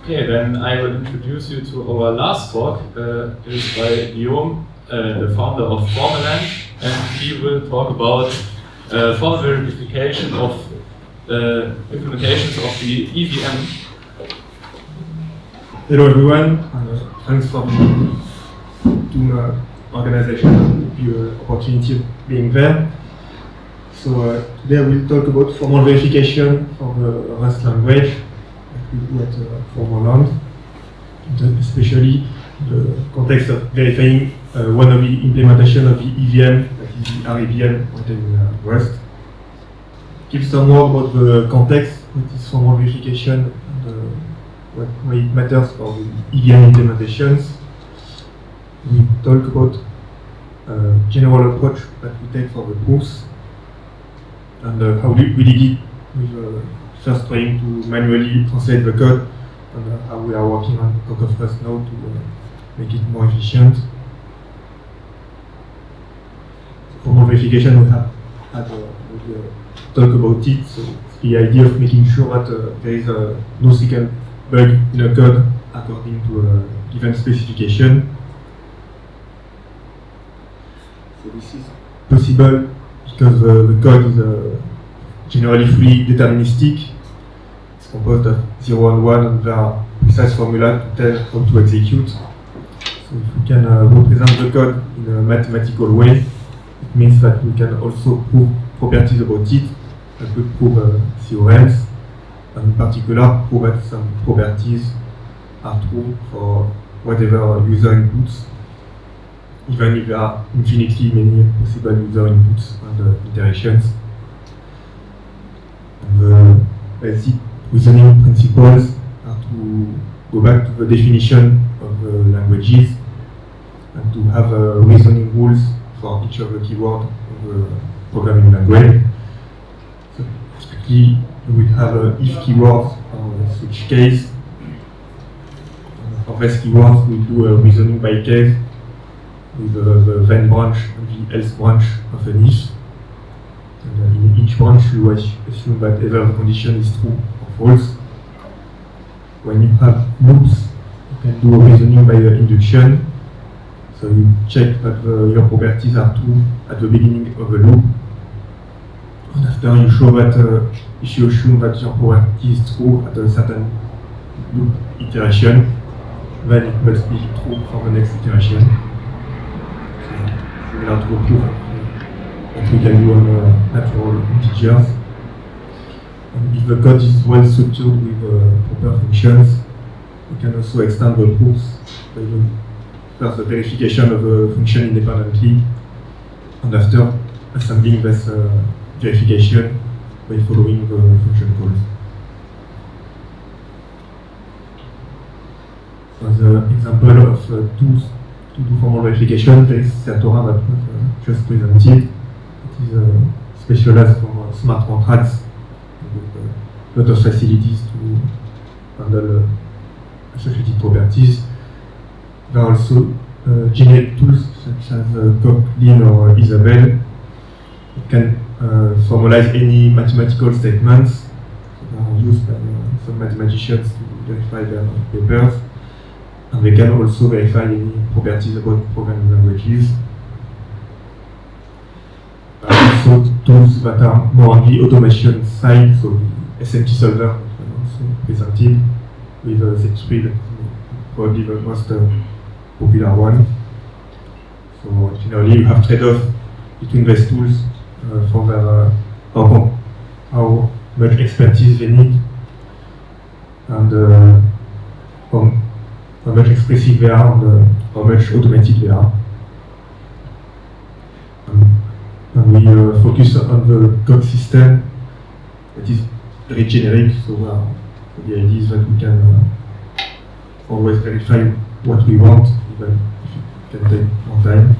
Okay, then I will introduce you to our last talk. It is by Guillaume, the founder of Formaland, and he will talk about formal verification of implementations of the EVM. Hello everyone, thanks for the TUM organization, the opportunity of being there. So today we'll talk about formal verification for the Rust language that we do at Formaland, especially the context of verifying one of the implementation of the EVM, that is the REVM in Rust. Give some more about the context, what is formal verification, and why it matters for the EVM implementations. We talk about general approach that we take for the proofs, and how we did it with first trying to manually translate the code, and how we are working on coq-of-rust now to make it more efficient. Formal verification, we have had talk about it, so it's the idea of making sure that there is no second bug in a code according to a given specification. So this is possible because the code is generally fully deterministic. It's composed of 0 and 1, and there are precise formula to tell how to execute. So if we can represent the code in a mathematical way, it means that we can also prove properties about it, that we prove theorems, and in particular prove that some properties are true for whatever user inputs, even if there are infinitely many possible user inputs and iterations. And the basic reasoning principles are to go back to the definition of the languages and to have reasoning rules for each of the keywords of the programming language. So typically we have if keywords or switch case. For these keywords we do a reasoning by case with the then branch and the else branch of an if. And in each branch you assume that either the condition is true or false. When you have loops, you can do a reasoning by induction. So you check that your properties are true at the beginning of the loop. And after you show that if you assume that your property is true at a certain loop iteration, then it must be true for the next iteration. So similar to a proof that we can do on natural integers. And if the code is well structured with proper functions, we can also extend the proofs by doing first the verification of a function independently, and after assembling this verification by following the function calls. As an example of tools to do formal verification, there is Satora that was just presented. It is specialized for smart contracts with a lot of facilities to handle associated properties. There are also generic tools such as Coq-Lin or Isabelle. It can formalize any mathematical statements that are used by some mathematicians to verify their papers. And they can also verify any properties about programming languages. Also tools that are more on the automation side, so the SMT solver that was also presented with Z3, probably the most popular one. So generally you have trade-off between these tools for their, how much expertise they need and how much expressive they are and how much automatic they are. And we focus on the code system that is very generic, so the idea is that we can always verify what we want, even if it can take more time.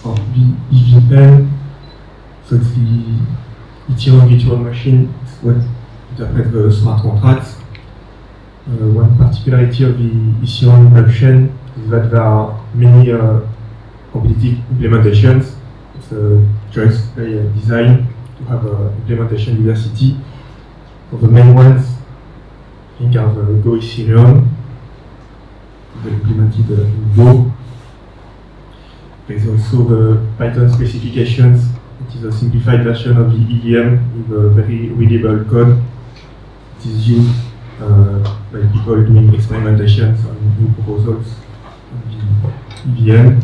For the EVM, so it's the Ethereum virtual machine, it's what interprets the smart contracts. One particularity of the Ethereum blockchain is that there are many competitive implementations. It's a choice by design to have implementation diversity. So the main ones, I think, are the Go Ethereum, they implemented in Go. There's also the Python specifications. It is a simplified version of the EVM with a very readable code. It is used by people doing experimentations on new proposals on the EVM.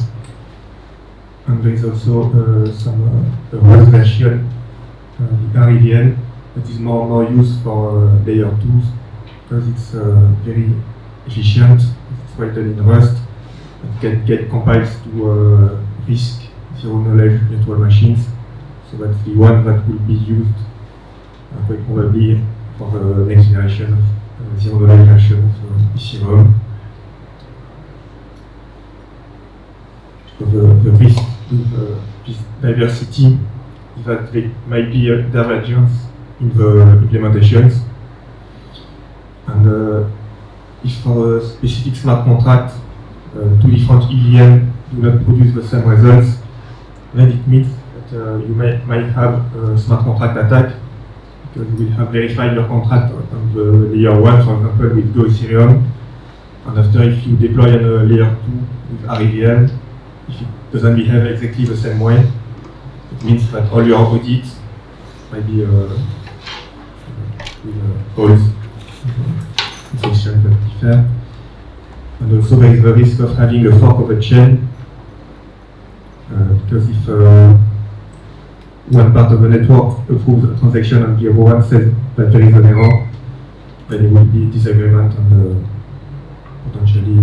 And there is also some Rust version, the REVM, that is more used for layer 2s because it's very efficient. It's written in Rust. It can get compiled to RISC, zero knowledge virtual machines. So that's the one that will be used quite probably for the next generation of zero knowledge version of Ethereum. So the risk with this diversity is that there might be a divergence in the implementations. And if for a specific smart contract, two different EVM do not produce the same results, then it means that you might have a smart contract attack because you will have verified your contract on the layer 1, for example, with Go Ethereum. And after, if you deploy on a layer 2 with REVM, if it doesn't behave exactly the same way, it means that all your audits might be with false instructions that differ. And also there is the risk of having a fork of a chain, because if one part of the network approves a transaction and the other one says that there is an error, then there will be disagreement and potentially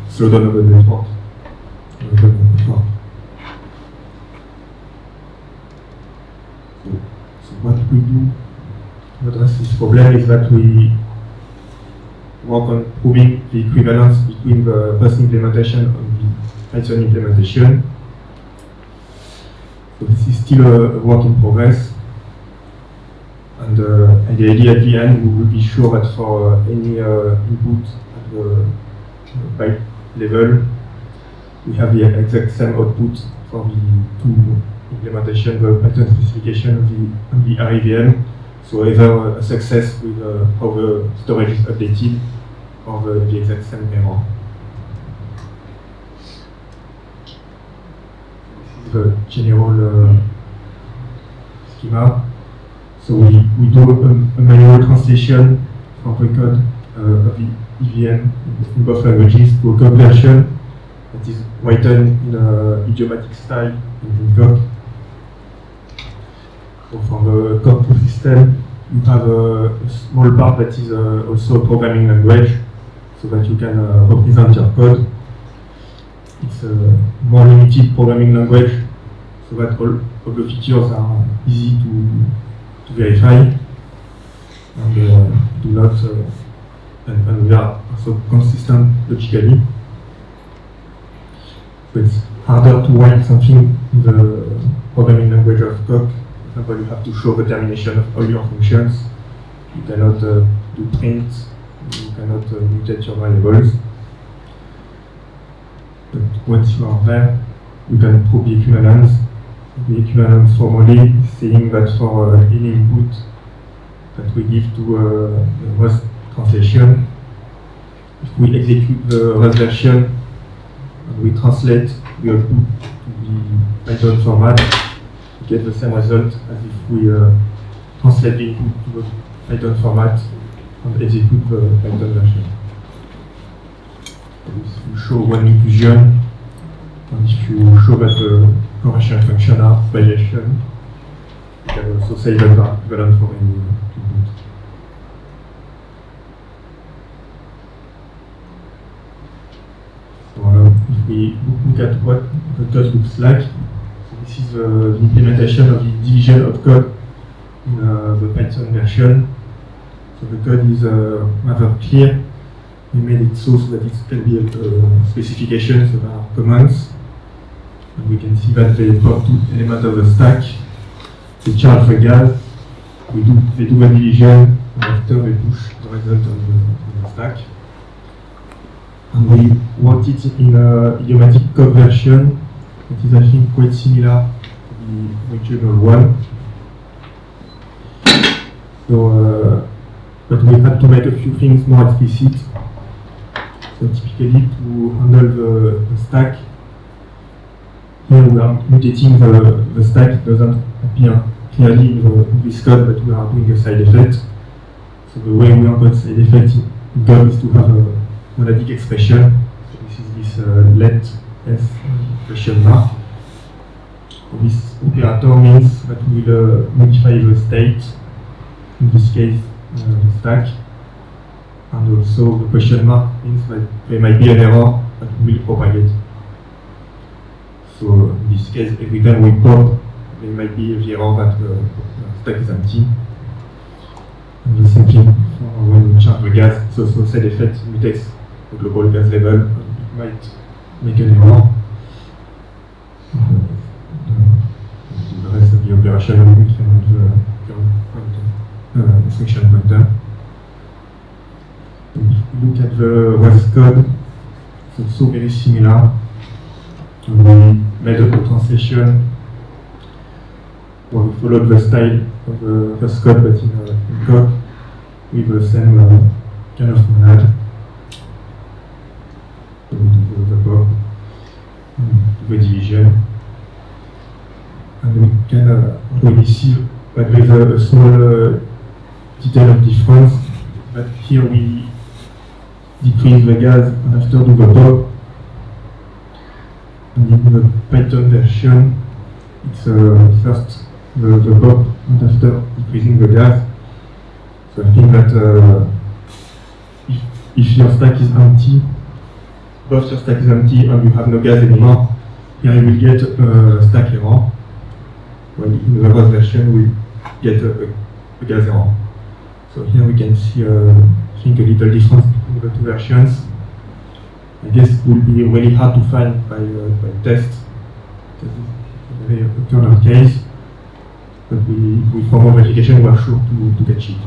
slowdown of the network. So what we do to address this problem is that we work on proving the equivalence between the Rust implementation and the Python implementation. So this is still a work in progress. And ideally at the end we will be sure that for any input at the byte level, we have the exact same output for the two implementation, the Python specification and the REVM. So either a success with how the storage is updated or the exact same error. This is the general schema. So we do a manual translation from the code of the EVM in both languages to a code version that is written in an idiomatic style in Go. So for the code proof system, you have a small part that is also a programming language, so that you can represent your code. It's a more limited programming language, so that all the features are easy to verify, and do not, and we are also consistent logically. So it's harder to write something in the programming language of coq. For example, you have to show the termination of all your functions. You cannot do print, you cannot mutate your variables. But once you are there, you can prove the equivalence. The equivalence formally is saying that for any input that we give to the Rust translation, if we execute the Rust version and we translate the output to the Python format, we get the same result as if we translate the input to the Python format and execute the Python version. If you show one inclusion, and if you show that the correction function are variation, you can also say that they are equivalent for any input. So if we look at what the code looks like, so this is the implementation of the division of code in the Python version. So the code is rather clear. We made it so that it can be specifications that are commands. And we can see that they drop two elements of the stack. They charge the gas. They do a division, and after they push the result on the stack. And we wrote it in an idiomatic code version. It is, I think, quite similar to the original one. So but we had to make a few things more explicit. So typically, to handle the stack, here we are mutating the stack. It doesn't appear clearly in this code, but we are doing a side effect. So the way we encode side effect in code is to have a monadic expression. So this is this let s question mark. So this operator means that we will modify the state, in this case the stack, and also the question mark means that there might be an error that will propagate. So in this case, every time we pop, there might be the error that the stack is empty. And the same thing for when we charge the gas, it's also side effect mutates the global gas level, it might make an error. The rest of the operation will increment the section pointer. If we look at the Rust code, it's also very similar. We made a translation where we followed the style of the Rust code, but in coq with the same kind of monad. So we do the pop, the division, and we can already see that there is a small detail of difference. But here we decrease the gas and after do the pop. And in the Python version, it's first the pop and after decreasing the gas. So I think that if your stack is empty, both your stack is empty and you have no gas anymore, here you will get a stack error. While in the Rust version, we get a gas error. So here we can see, I think, a little difference between the two versions. I guess it will be really hard to find by test. This is a very corner case, but with formal verification we are sure to catch it.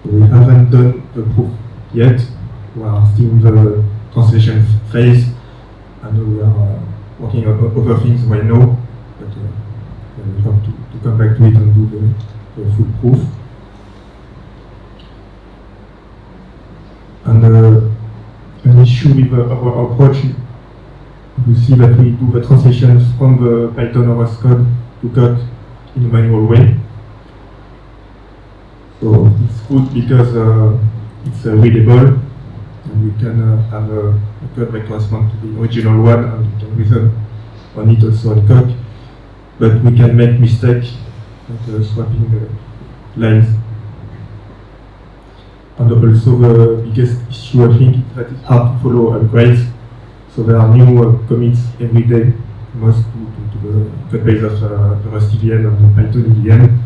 So we haven't done the proof yet. We are still in the translation phase, and we are working on other things right now, but we have to come back to it and do the full proof. And an issue with our approach, you see that we do the translations from the Python or Rust code to coq in a manual way. So it's good because it's readable, and we can have a code that corresponds to the original one, and we can reason on it also on coq. But we can make mistakes like swapping lines. And also the biggest issue, I think, is that it's hard to follow upgrades. So there are new commits every day, most to the code base of the Rust EVM and the Python EVM.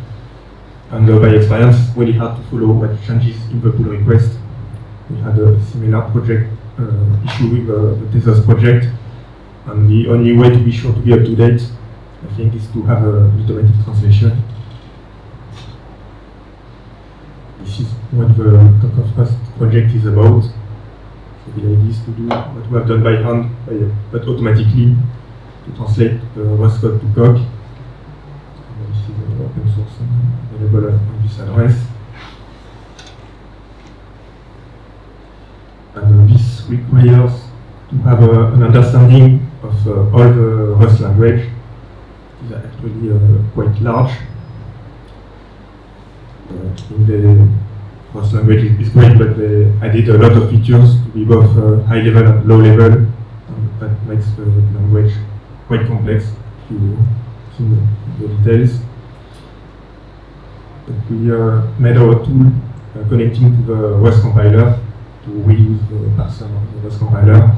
And by experience, really hard to follow what changes in the pull request. We had a similar project issue with the Tezos project. And the only way to be sure to be up to date, I think, is to have an automatic translation. This is what the coq-of-rust project is about. So the idea is to do what we have done by hand, but automatically to translate the Rust code to coq. This is open source and available on this address. And this requires to have an understanding of all the Rust language. These are actually quite large. In the Rust language is great, but they added a lot of features to be both high level and low level, and that makes the language quite complex if you see the details. But we made our tool connecting to the Rust compiler to reuse the parser of the Rust compiler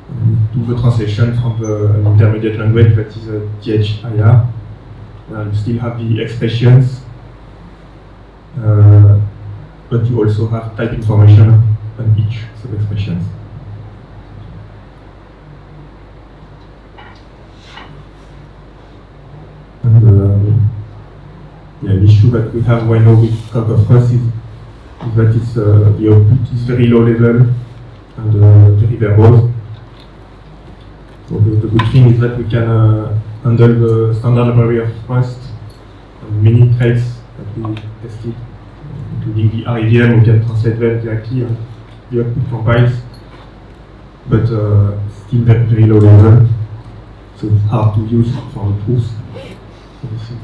and do the translation from an intermediate language that is TH-IR, where you still have the expressions. But you also have type information on each sub-expressions. And the issue that we have right now with coq-of-rust is that it's, the output is very low level and very verbose. So the good thing is that we can handle the standard library of Rust and many traits that we tested including the REVM, we can translate them directly and the output compiles, but still very low level, so it's hard to use for the proofs. So this is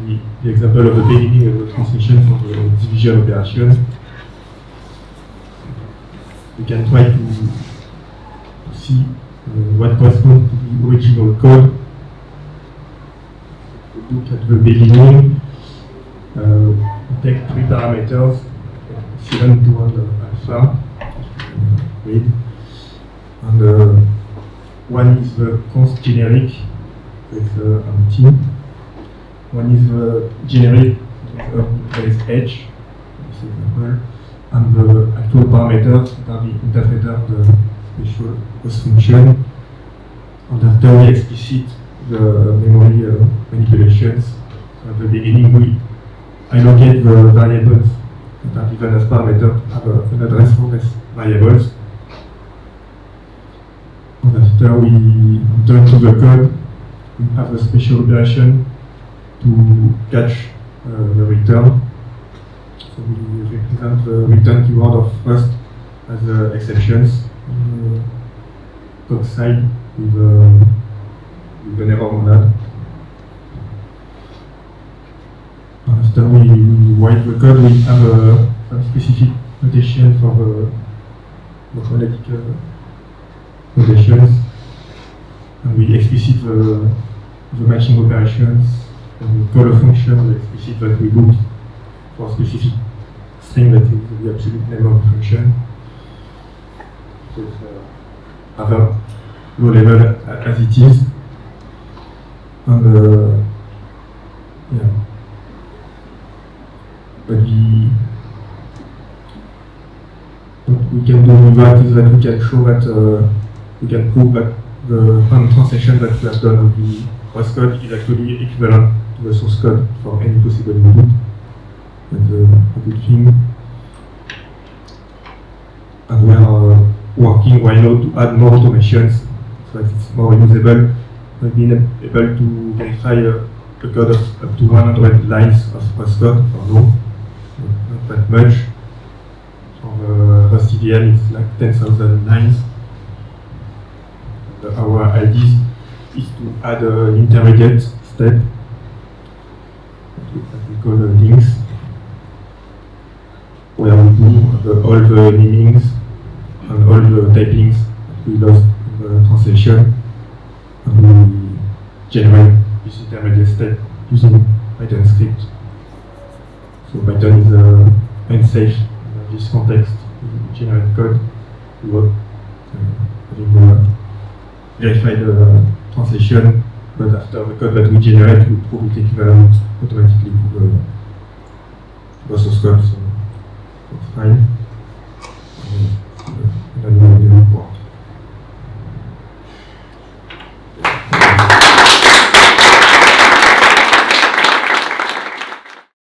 the example of the beginning of the translation for the division operation. We can try to see what corresponds to the original code. We look at the beginning. We take three parameters, 7 to 1 alpha, read. And one is the const generic, it's empty. One is the generic, place h, this example. And the actual parameters are the interpreter of the special host function. And after we explicit the memory manipulations, so at the beginning we allocate the variables that are given as parameter to have an address for these variables. And after we enter into the code, we have a special operation to catch the return. So we represent the return keyword of rust as exceptions on the code side with an error monad. After we write the code, we have some specific notation for the monadic notations, and we explicit the matching operations, and we call a function that explicit that we look for a specific string that is the absolute name of the function. So it's rather low level as it is. And yeah. But what we can do with that is that we can show that we can prove that the translation that we have done of the Rust code is actually equivalent to the source code for any possible input. That's a good thing. And we are working right now to add more automations so that it's more usable. We've been able to verify a code of up to 100 lines of Rust code for now. Not that much. For the Rust EVM, it's like 10,000 lines. Our idea is to add an intermediate step that we call links, where we do all the meanings and all the typings that we lost in the translation, and we generate this intermediate step using Python script. So Python is unsafe in this context. We generate code without having verify the translation, but after the code that we generate, we prove it equivalent automatically to the source code, so it's fine.